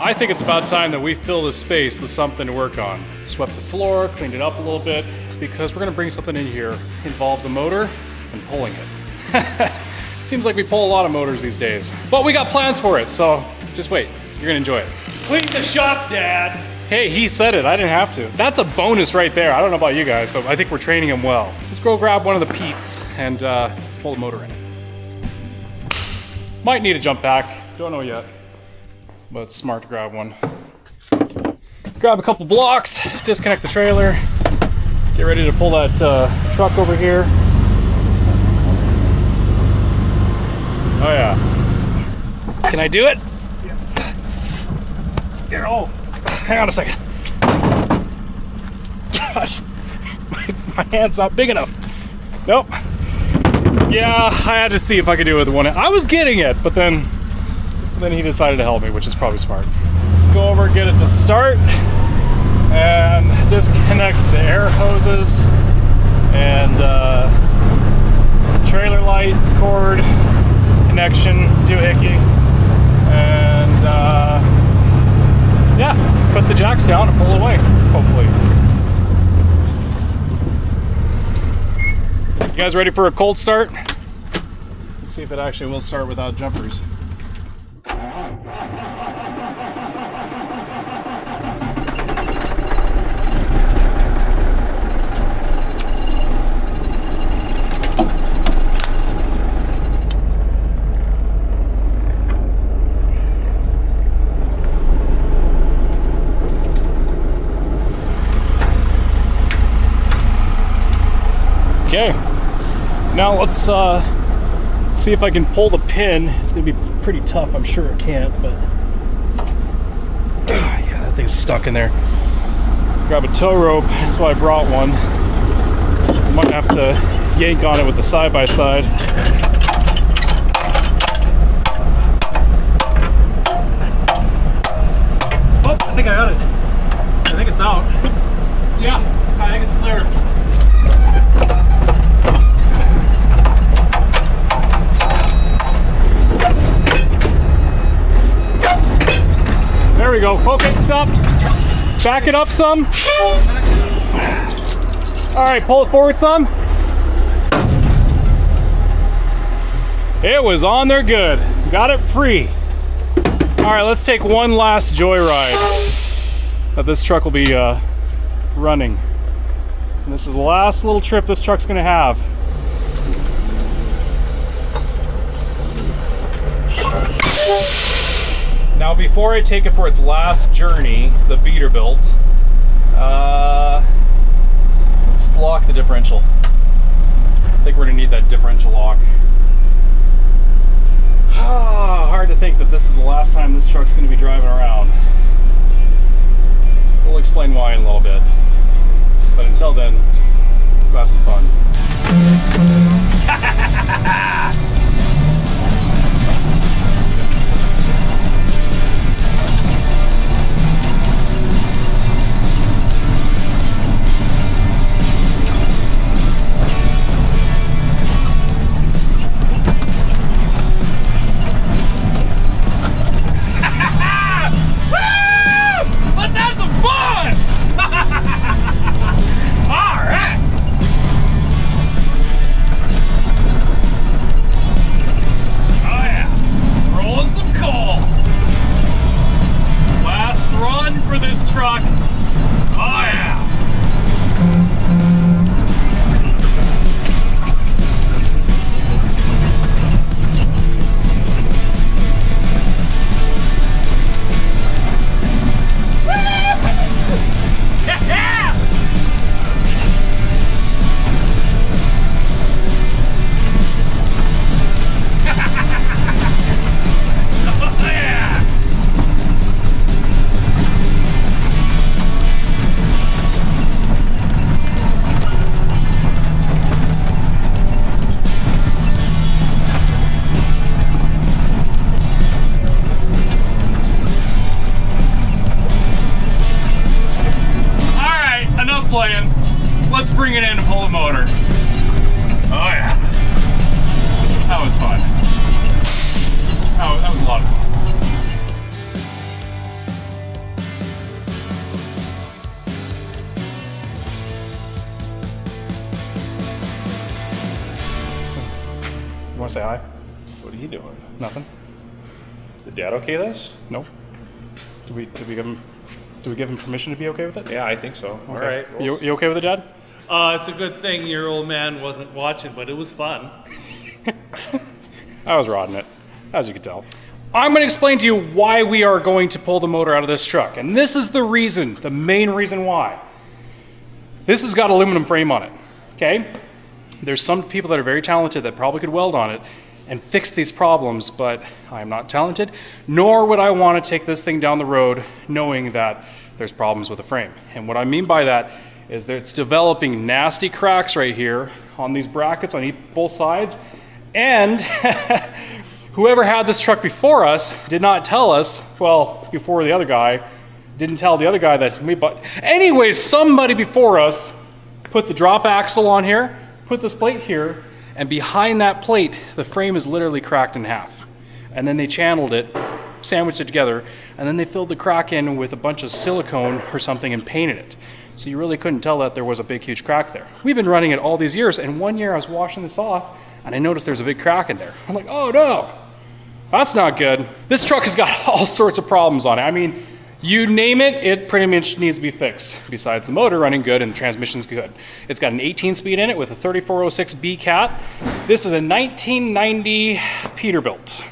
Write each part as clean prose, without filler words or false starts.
I think it's about time that we fill this space with something to work on. Swept the floor, cleaned it up a little bit, because we're gonna bring something in here. It involves a motor and pulling it. Seems like we pull a lot of motors these days. But we got plans for it, so just wait. You're gonna enjoy it. Clean the shop, Dad. Hey, he said it, I didn't have to. That's a bonus right there. I don't know about you guys, but I think we're training him well. Let's go grab one of the Peets and let's pull the motor in. Might need a jump pack, don't know yet, but it's smart to grab one. Grab a couple blocks, disconnect the trailer, get ready to pull that truck over here. Oh yeah. Can I do it? Yeah. Here, oh, hang on a second. Gosh, my hand's not big enough. Nope. Yeah, I had to see if I could do it with one hand. I was getting it, but then he decided to help me, which is probably smart. Let's go over and get it to start and disconnect the air hoses and trailer light cord connection doohickey, and yeah, put the jacks down and pull it away, hopefully. You guys ready for a cold start? Let's see if it actually will start without jumpers. Okay, now let's see if I can pull the pin. It's gonna be pretty tough, I'm sure I can't, but yeah, that thing's stuck in there. Grab a tow rope, that's why I brought one. I might have to yank on it with the side-by-side. Oh, I think I got it. I think it's out. Yeah, I think it's clear. There we go. Okay, stop. Back it up some. All right, pull it forward some. It was on there good. Got it free. All right, let's take one last joyride that this truck will be running. And this is the last little trip this truck's gonna have. Now, before I take it for its last journey, the Peterbilt, let's lock the differential. I think we're gonna need that differential lock. Hard to think that this is the last time this truck's gonna be driving around. We'll explain why in a little bit. But until then, let's go have some fun. Playing. Let's bring it in and pull the motor. Oh yeah. That was fun. That was a lot of fun. want to say hi? What are you doing? Nothing. Did Dad okay this? No. Did we give him permission to be okay with it? Yeah, I think so. Okay. All right. You okay with it, Dad? It's a good thing your old man wasn't watching, but it was fun. I was rodding it, as you can tell. I'm going to explain to you why we are going to pull the motor out of this truck. And this is the reason, the main reason why. This has got aluminum frame on it, okay? There's some people that are very talented that probably could weld on it and fix these problems, but I'm not talented, nor would I want to take this thing down the road knowing that there's problems with the frame. And what I mean by that is that it's developing nasty cracks right here on these brackets on both sides. And whoever had this truck before us did not tell us, well, before the other guy, didn't tell the other guy that we bought. Anyways, somebody before us put the drop axle on here, put this plate here, and behind that plate, the frame is literally cracked in half. And then they channeled it, sandwiched it together, and then they filled the crack in with a bunch of silicone or something and painted it. So you really couldn't tell that there was a big, huge crack there. We've been running it all these years, and one year I was washing this off, and I noticed there's a big crack in there. I'm like, oh no, that's not good. This truck has got all sorts of problems on it. I mean, you name it, it pretty much needs to be fixed. Besides the motor running good and the transmission's good. It's got an 18-speed in it with a 3406B cat. This is a 1990 Peterbilt.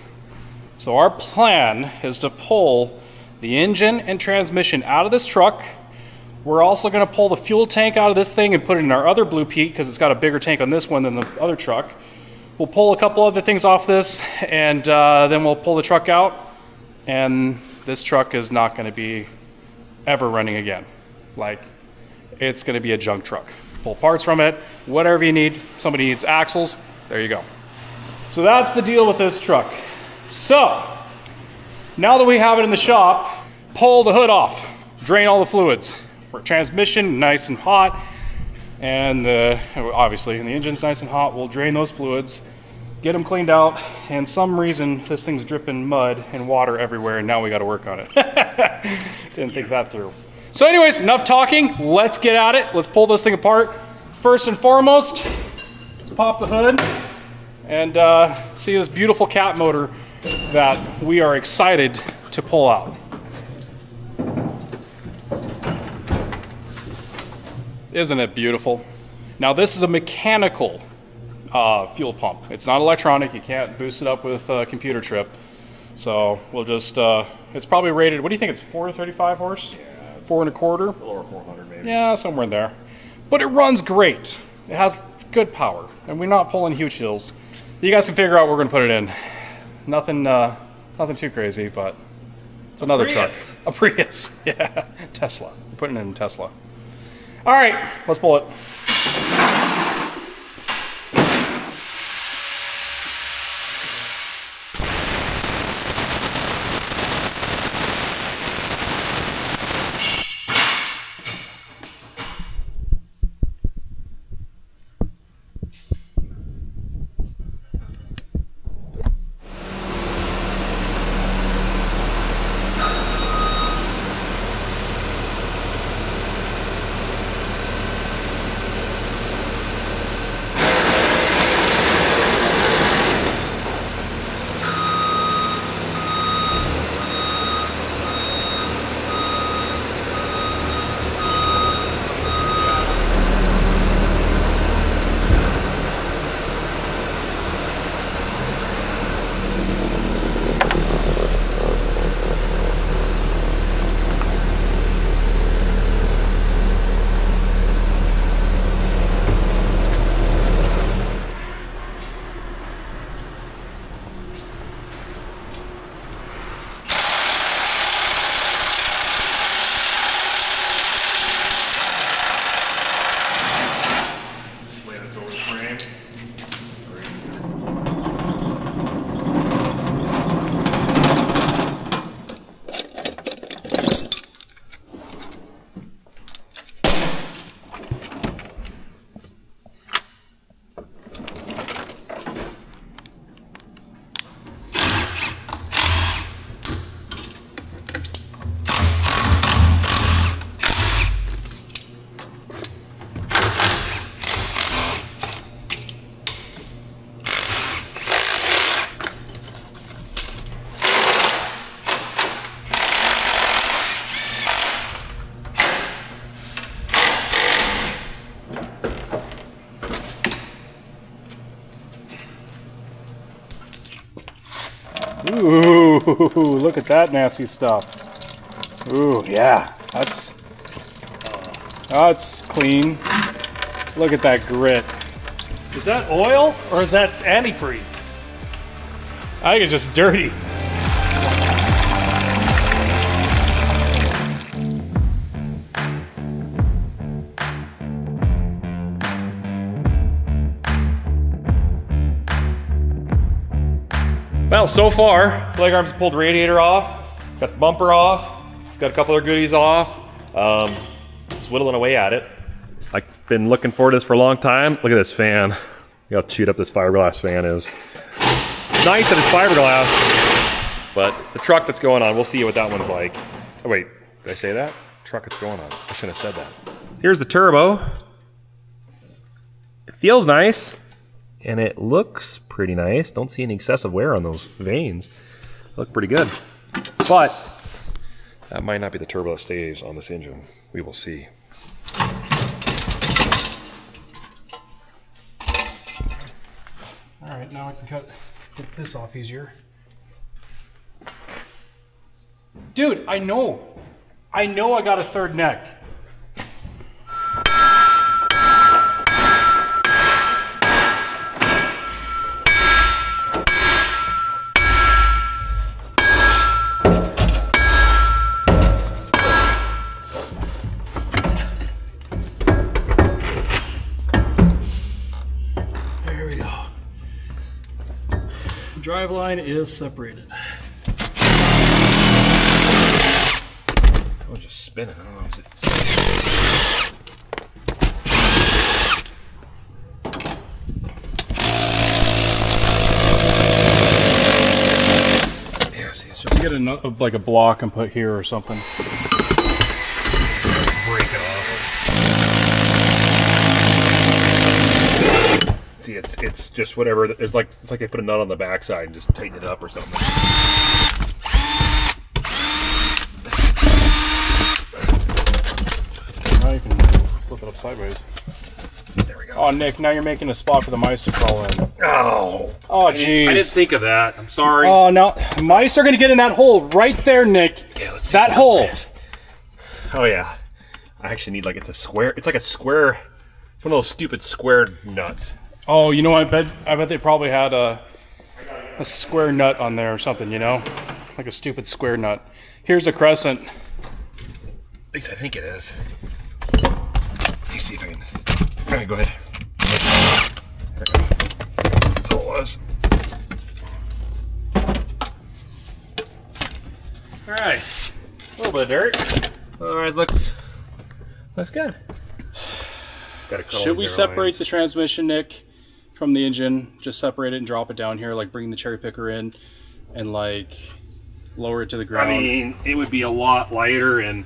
So our plan is to pull the engine and transmission out of this truck. We're also going to pull the fuel tank out of this thing and put it in our other Blue Pete because it's got a bigger tank on this one than the other truck. We'll pull a couple other things off this, and then we'll pull the truck out, and this truck is not going to be ever running again. Like, it's going to be a junk truck. Pull parts from it, whatever you need. Somebody needs axles, there you go. So that's the deal with this truck. So, now that we have it in the shop, pull the hood off, drain all the fluids. For transmission, nice and hot, and obviously, the engine's nice and hot. We'll drain those fluids, get them cleaned out, and some reason this thing's dripping mud and water everywhere, and now we got to work on it. Didn't think that through. So anyways, enough talking. Let's get at it. Let's pull this thing apart. First and foremost, let's pop the hood and see this beautiful cat motor that we are excited to pull out. Isn't it beautiful? Now this is a mechanical fuel pump. It's not electronic. You can't boost it up with a computer trip. So we'll just, it's probably rated, what do you think, it's 435 horse? Yeah. 4 1/4? A little over 400 maybe. Yeah, somewhere in there. But it runs great. It has good power, and we're not pulling huge hills. You guys can figure out where we're gonna put it in. Nothing, nothing too crazy, but it's another truck. A Prius, yeah, Tesla. We're putting it in Tesla. All right, let's pull it. look at that nasty stuff. Ooh, yeah, that's clean. Look at that grit. Is that oil or is that antifreeze? I think it's just dirty. Well, so far, leg arms pulled the radiator off, got the bumper off, it's got a couple other goodies off. Just whittling away at it. I've been looking forward to this for a long time. Look at this fan. Look how chewed up this fiberglass fan is. Nice that it's fiberglass, but the truck that's going on, we'll see what that one's like. Oh wait, did I say that? Truck that's going on. I shouldn't have said that. Here's the turbo. It feels nice. And it looks pretty nice. Don't see any excessive wear on those vanes. Look pretty good. But that might not be the turbo that stays on this engine. We will see. All right, now I can get this off easier. Dude, I know I got a third neck. Driveline is separated. Oh, just spinning. I don't know. Is it... Yeah, see, it's just get another, like a block and put here or something. Break it off. See, it's just whatever. It's like they put a nut on the backside and just tighten it up or something. Now you can flip it up sideways. There we go. Oh, Nick, now you're making a spot for the mice to crawl in. Oh, jeez. I didn't think of that. I'm sorry. Oh, no, mice are gonna get in that hole right there, Nick. Okay, let's see that hole. Oh yeah, I actually need it's a square. It's like a square. It's one of those stupid square nuts. Oh, you know, I bet they probably had a square nut on there or something, you know? Like a stupid square nut. Here's a crescent. At least I think it is. Let me see if I can... All right, go ahead. That's all it was. All right, a little bit of dirt. Otherwise, looks good. Should we separate the transmission, Nick, from the engine? Just separate it and drop it down here, like bring the cherry picker in and like lower it to the ground. I mean, it would be a lot lighter and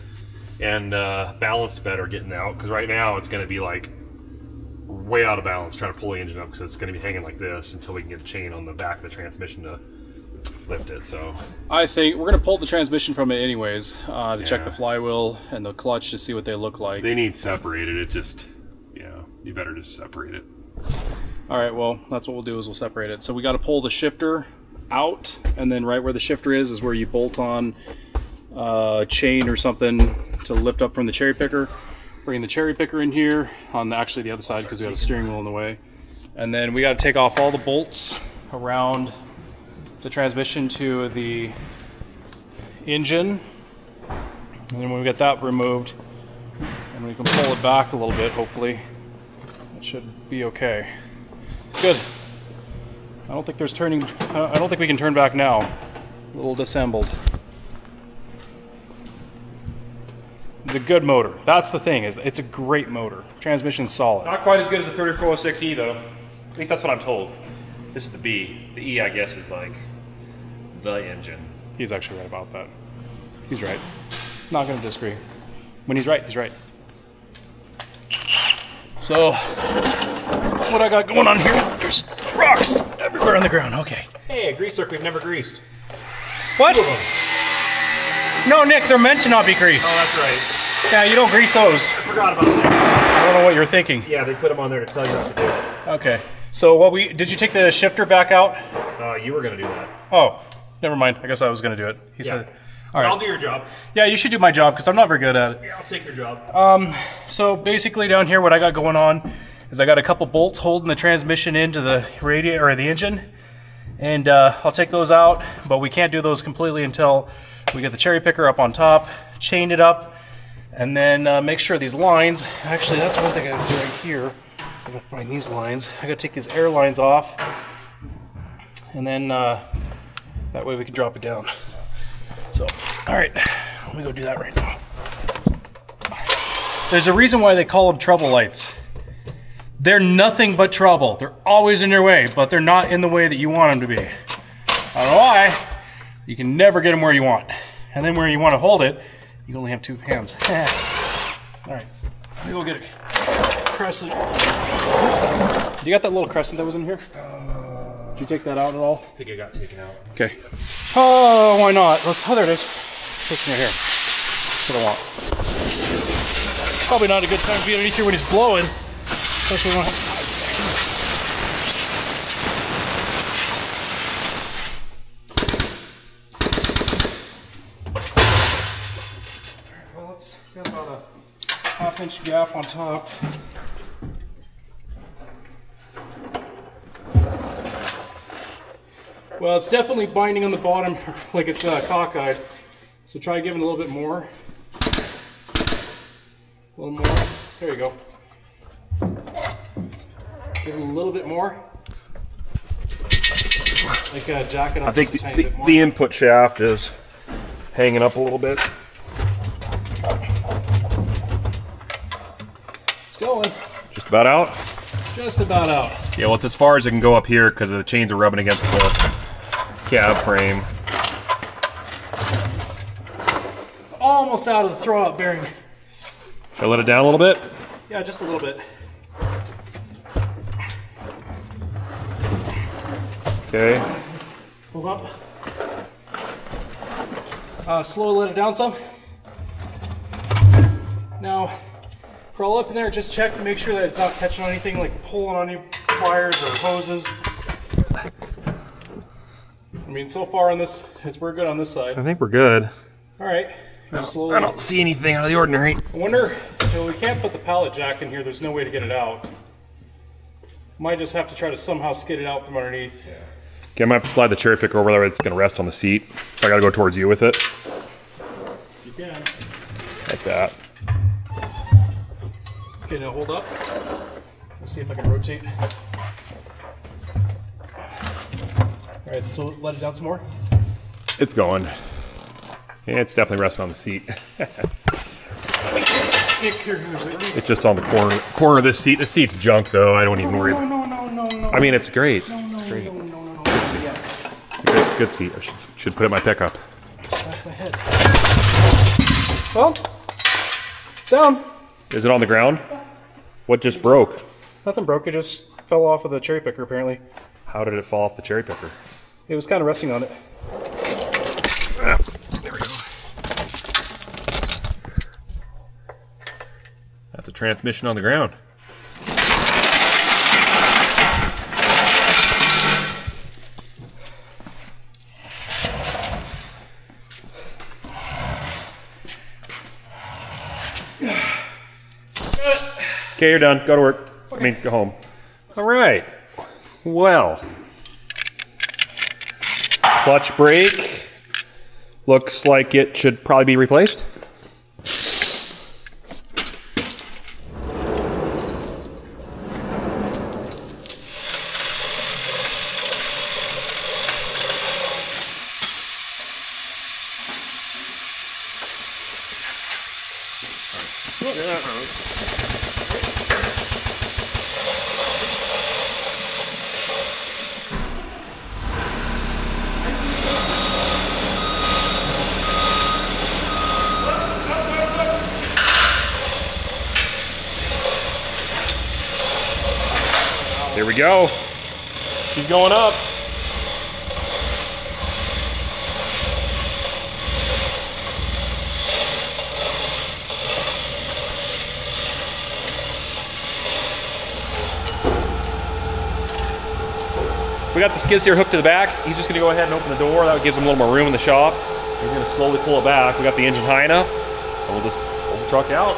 balanced better getting out, because right now it's going to be like way out of balance trying to pull the engine up, because it's going to be hanging like this until we can get a chain on the back of the transmission to lift it. So I think we're going to pull the transmission from it anyways to check the flywheel and the clutch to see what they look like. They need separated. It just, you better just separate it. All right, well, that's what we'll do, is we'll separate it. So we got to pull the shifter out, and then right where the shifter is where you bolt on a chain or something to lift up from the cherry picker. Bring the cherry picker in here on actually the other side, because we got a steering wheel in the way. And then we got to take off all the bolts around the transmission to the engine. And then when we get that removed, and we can pull it back a little bit, hopefully, it should be okay. Good. I don't think there's turning, I don't think we can turn back now. A little disassembled. It's a good motor. That's the thing, is it's a great motor. Transmission's solid. Not quite as good as the 3406E though. At least that's what I'm told. This is the B. The E, I guess, is like the engine. He's actually right about that. He's right. Not gonna disagree. When he's right, he's right. So, what I got going on here, there's rocks everywhere on the ground. Okay. Hey, a grease zerk we've never greased. What? No, Nick, they're meant to not be greased. Oh, that's right. Yeah, you don't grease those. I forgot about that. I don't know what you're thinking. Yeah, they put them on there to tell you what to do. Okay. So did you take the shifter back out? You were gonna do that. Oh. never mind. I guess I was gonna do it. He said, all right. I'll do your job. Yeah, you should do my job because I'm not very good at it. Yeah, I'll take your job. So basically down here what I got going on is I got a couple bolts holding the transmission into the radiator or the engine, and I'll take those out, but we can't do those completely until we get the cherry picker up on top, chain it up, and then make sure these lines, actually that's one thing I gotta do right here. So I gotta find these lines. I gotta take these air lines off, and then that way we can drop it down. So, all right, let me go do that right now. There's a reason why they call them trouble lights. They're nothing but trouble. They're always in your way, but they're not in the way that you want them to be. I don't know why. You can never get them where you want. And then where you want to hold it, you only have two hands. All right, let me go get a crescent. You got that little crescent that was in here? Did you take that out at all? I think it got taken out. Okay. Oh, why not? Oh, there it is. This one right here. That's what I want. Probably not a good time to be underneath here when he's blowing. Especially when I have... Well, let's get about a half-inch gap on top. Well, it's definitely binding on the bottom like it's cockeyed. So try giving a little bit more. A little more. There you go. Give it a little bit more. Like jack it up. I think just a tiny bit more. the input shaft is hanging up a little bit. It's going. Just about out? Just about out. Yeah, well, it's as far as it can go up here because the chains are rubbing against the cab frame. It's almost out of the throw-out bearing. Should I let it down a little bit? Yeah, just a little bit. Okay. Move up. Slowly let it down some. Now, crawl up in there and just check to make sure that it's not catching on anything, like pulling on any pliers or hoses. I mean, so far on this, we're good on this side. I think we're good. All right. I don't see anything out of the ordinary. I wonder, we can't put the pallet jack in here. There's no way to get it out. Might just have to try to somehow skid it out from underneath. Yeah. Okay, I might have to slide the cherry picker over there. It's going to rest on the seat. So I got to go towards you with it. You can. Like that. Okay, now hold up. Let's see if I can rotate. All right, so let it down some more. It's going. Yeah, it's definitely resting on the seat. It's just on the corner of this seat. The seat's junk, though. I don't even worry. No. I mean, it's great. No. Great. Yes. It's a good seat. I should put it in my pickup. Smack my head. Well, it's down. Is it on the ground? What just broke? Nothing broke. It just fell off of the cherry picker, apparently. How did it fall off the cherry picker? It was kind of resting on it. Ah, there we go. That's a transmission on the ground. Okay, you're done. Go to work. Okay. I mean, go home. All right. Well. Clutch brake. Looks like it should probably be replaced. Here we go. She's going up. We got the skid steer hooked to the back. He's just gonna go ahead and open the door. That gives him a little more room in the shop. He's gonna slowly pull it back. We got the engine high enough, and we'll just pull the truck out.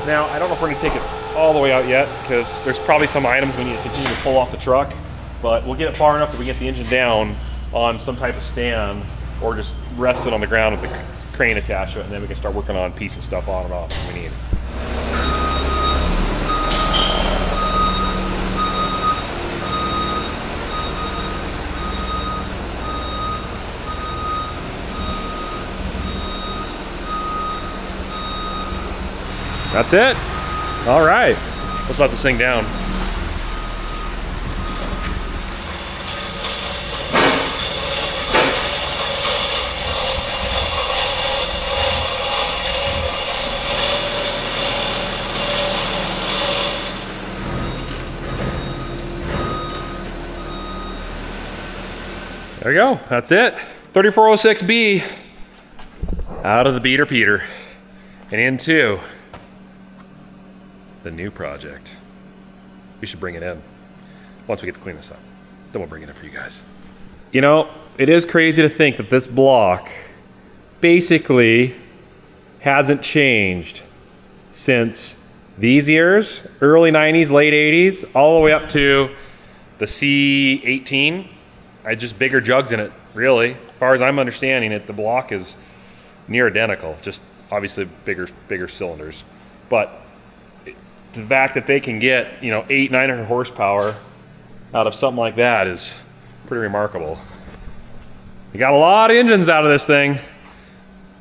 Now, I don't know if we're gonna take it all the way out yet, because there's probably some items we need to continue to pull off the truck, but we'll get it far enough that we get the engine down on some type of stand, or just rest it on the ground with the crane attached to it, and then we can start working on piecing stuff on and off if we need. That's it. All right, let's let this thing down. There you go, that's it. 3406B out of the beater Peter and into the new project. We should bring it in once we get to clean this up. Then we'll bring it in for you guys. You know, it is crazy to think that this block basically hasn't changed since these years, early 90s, late 80s, all the way up to the C18. I just bigger jugs in it, really. As far as I'm understanding it, the block is near identical, just obviously bigger cylinders. But the fact that they can get, you know, 800-900 horsepower out of something like that is pretty remarkable. You got a lot of engines out of this thing.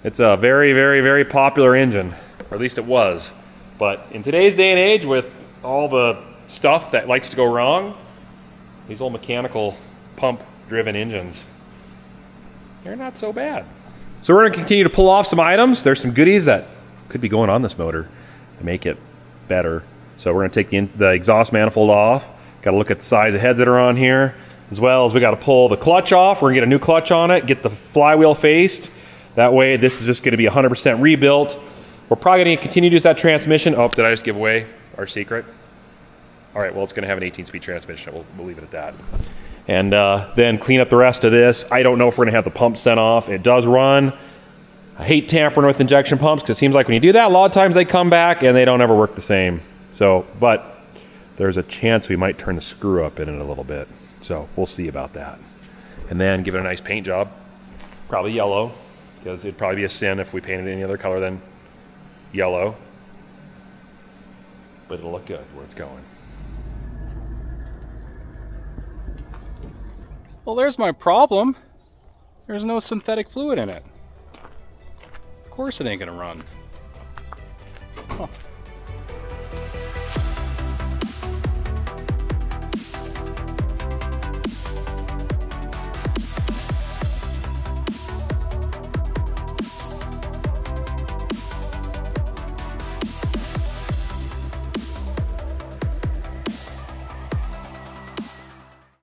It's a very, very, very popular engine, or at least it was. But in today's day and age, with all the stuff that likes to go wrong, these old mechanical pump-driven engines, they're not so bad. So we're gonna continue to pull off some items. There's some goodies that could be going on this motor to make it better. So we're gonna take the exhaust manifold off. Got to look at the size of heads that are on here, as well as we got to pull the clutch off. We're gonna get a new clutch on it, get the flywheel faced. That way this is just gonna be 100% rebuilt. We're probably gonna continue to use that transmission. Oh, did I just give away our secret? All right, well, it's gonna have an 18-speed transmission. We'll leave it at that. And then clean up the rest of this. I don't know if we're gonna have the pump sent off. It does run. I hate tampering with injection pumps because it seems like when you do that, a lot of times they come back and they don't ever work the same. So, but there's a chance we might turn the screw up in it a little bit. So we'll see about that. And then give it a nice paint job. Probably yellow, because it'd probably be a sin if we painted any other color than yellow. But it'll look good where it's going. Well, there's my problem. There's no synthetic fluid in it. Of course it ain't gonna run. Huh.